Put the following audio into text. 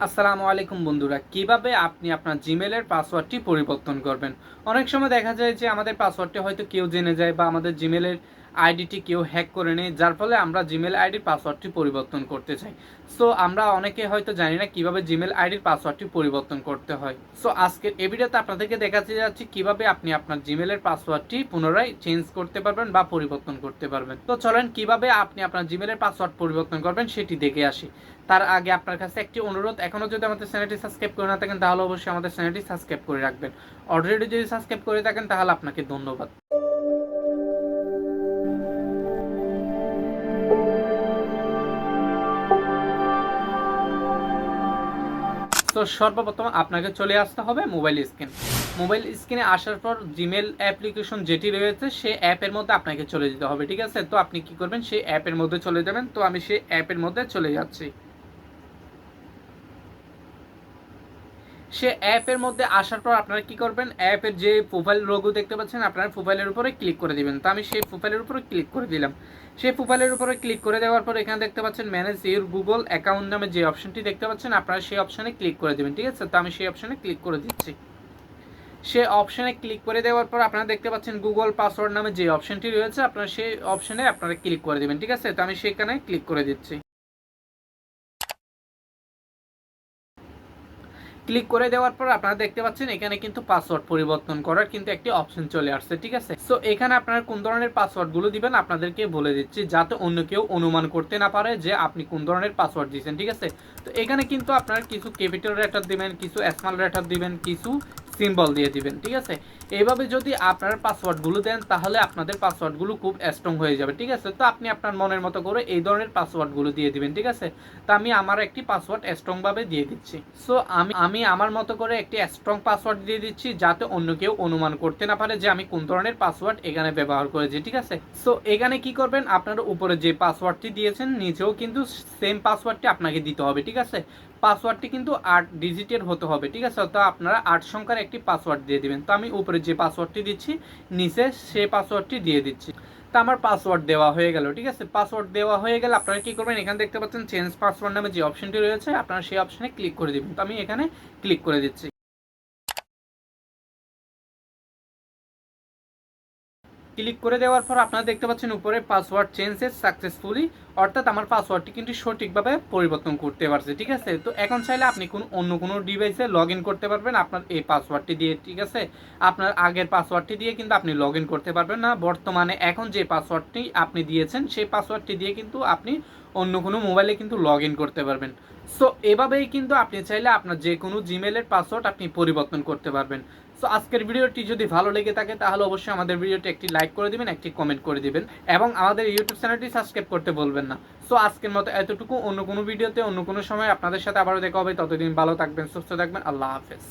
আসসালামু আলাইকুম বন্ধুরা, কিভাবে আপনি আপনার জিমেলের পাসওয়ার্ডটি পরিবর্তন করবেন। অনেক সময় দেখা যায় যে আমাদের পাসওয়ার্ডটি হয়তো কেউ জেনে যায় বা আমাদের জিমেলের আইডিটি কেউ হ্যাক করে নেয়, যার ফলে আমরা জিমেল আইডির পাসওয়ার্ডটি পরিবর্তন করতে চাই। সো আমরা অনেকে হয়তো জানি না কিভাবে জিমেল আইডির পাসওয়ার্ডটি পরিবর্তন করতে হয়। সো আজকের এই ভিডিওতে আপনাদেরকে দেখাতে যাচ্ছি কিভাবে আপনি আপনার জিমেলের পাসওয়ার্ডটি পুনরায় চেঞ্জ করতে পারবেন বা পরিবর্তন করতে পারবেন। তো চলেন কিভাবে আপনি আপনার জিমেলের পাসওয়ার্ড পরিবর্তন করবেন সেটি দেখে আসি। তার আগে আপনার কাছে একটি অনুরোধ, এখনও যদি আমাদের চ্যানেলটি সাবস্ক্রাইব করে না থাকেন তাহলে অবশ্যই আমাদের চ্যানেলটি সাবস্ক্রাইব করে রাখবেন। অলরেডি যদি সাবস্ক্রাইব করে থাকেন তাহলে আপনাকে ধন্যবাদ। তো সর্বপ্রথম আপনাকে চলে আসতে হবে মোবাইল স্ক্রিনে আসার পর জিমেল অ্যাপ্লিকেশন যেটি রয়েছে সেই অ্যাপের মধ্যে আপনাকে চলে যেতে হবে, ঠিক আছে। তো আপনি কি করবেন, সেই অ্যাপের মধ্যে চলে যাবেন। তো আমি সেই অ্যাপের মধ্যে চলে যাচ্ছি। সে অ্যাপের মধ্যে আসার পর আপনারা কি করবেন, অ্যাপের যে প্রোফাইল লোগো দেখতে পাচ্ছেন আপনার প্রোফাইলের উপরে ক্লিক করে দিবেন। তো আমি সেই প্রোফাইলের উপরে ক্লিক করে দিলাম। সেই প্রোফাইলের উপরে ক্লিক করে দেওয়ার পর এখানে দেখতে পাচ্ছেন ম্যানেজ ইউর গুগল অ্যাকাউন্ট নামে যে অপশনটি দেখতে পাচ্ছেন আপনারা সেই অপশনে ক্লিক করে দেবেন, ঠিক আছে। তো আমি সেই অপশনে ক্লিক করে দিচ্ছি। সে অপশনে ক্লিক করে দেওয়ার পর আপনারা দেখতে পাচ্ছেন গুগল পাসওয়ার্ড নামে যে অপশনটি রয়েছে আপনারা সেই অপশনে আপনারা ক্লিক করে দেবেন, ঠিক আছে। তো আমি সেখানে ক্লিক করে দিচ্ছি। ক্লিক করে দেওয়ার পর আপনারা দেখতে পাচ্ছেন এখানে কিন্তু পাসওয়ার্ড পরিবর্তন করার কিন্তু একটি অপশন চলে আসছে, ঠিক আছে। সো এখানে আপনারা কোন ধরনের পাসওয়ার্ডগুলো দিবেন আপনাদেরকে বলে দিচ্ছি, যাতে অন্য কেউ অনুমান করতে না পারে যে আপনি কোন ধরনের পাসওয়ার্ড দিয়েছেন, ঠিক আছে। তো এখানে কিন্তু আপনারা কিছু ক্যাপিটাল লেটার দিবেন, কিছু স্মল লেটার দিবেন, কিছু সিম্বল দিয়ে দিবেন, ঠিক আছে। এইভাবে যদি আপনারা পাসওয়ার্ডগুলো দেন তাহলে আপনাদের পাসওয়ার্ডগুলো খুব স্ট্রং হয়ে যাবে, ঠিক আছে। তো আপনি আপনার মনের মতো করে এই ধরনের পাসওয়ার্ডগুলো দিয়ে দিবেন, ঠিক আছে। তো আমি আমার একটি পাসওয়ার্ড স্ট্রংভাবে দিয়ে দিচ্ছি। সো আমি আমার মতো করে একটি স্ট্রং পাসওয়ার্ড দিয়ে দিচ্ছি, যাতে অন্য কেউ অনুমান করতে না পারে যে আমি কোন ধরনের পাসওয়ার্ড এখানে ব্যবহার করেছি, ঠিক আছে। সো এখানে কি করবেন, আপনারা উপরে যে পাসওয়ার্ডটি দিয়েছেন নিচেও কিন্তু সেম পাসওয়ার্ডটি আপনাকে দিতে হবে, ঠিক আছে। পাসওয়ার্ডটি কিন্তু 8 ডিজিটের হতে হবে, ঠিক আছে। তো আপনারা 8 সংখ্যার একটি পাসওয়ার্ড দিয়ে দিবেন। তো আমি উপরে যে পাসওয়ার্ডটি দিচ্ছি নিচে সেই পাসওয়ার্ডটি দিয়ে দিচ্ছি। তো আমার পাসওয়ার্ড দেওয়া হয়ে গেল, ঠিক আছে। পাসওয়ার্ড দেওয়া হয়ে গেলে আপনারা কি করবেন, এখানে দেখতে পাচ্ছেন চেঞ্জ পাসওয়ার্ড নামে যে অপশনটি রয়েছে আপনারা সেই অপশনে ক্লিক করে দিবেন। তো আমি এখানে ক্লিক করে দিচ্ছি। ক্লিক করে দেওয়ার পর আপনারা দেখতে পাচ্ছেন উপরে পাসওয়ার্ড চেঞ্জেস সাকসেসফুলি, অর্থাৎ আমার পাসওয়ার্ডটি কিন্তু সঠিকভাবে পরিবর্তন করতে পারছে, ঠিক আছে। তো এখন চাইলে আপনি অন্য কোনো ডিভাইসে লগ ইন করতে পারবেন আপনার এই পাসওয়ার্ডটি দিয়ে, ঠিক আছে। আপনার আগের পাসওয়ার্ডটি দিয়ে কিন্তু আপনি লগ ইন করতে পারবেন না। বর্তমানে এখন যে পাসওয়ার্ডটি আপনি দিয়েছেন সেই পাসওয়ার্ডটি দিয়ে কিন্তু আপনি অন্য কোনো মোবাইলে কিন্তু লগ ইন করতে পারবেন। সো এভাবেই কিন্তু আপনি চাইলে আপনার যে কোনো জিমেলের পাসওয়ার্ড আপনি পরিবর্তন করতে পারবেন। সো আজকের ভিডিওটি যদি ভালো লেগে থাকে তাহলে অবশ্যই আমাদের ভিডিওটি একটি লাইক করে দিবেন, একটি কমেন্ট করে দিবেন এবং আমাদের ইউটিউব চ্যানেলটি সাবস্ক্রাইব করতে বলবেন না। সো আজকের মতো এতটুকু, অন্য কোনো ভিডিওতে অন্য কোনো সময় আপনাদের সাথে আবারও দেখা হবে। ততদিন ভালো থাকবেন, সুস্থ থাকবেন। আল্লাহ হাফেজ।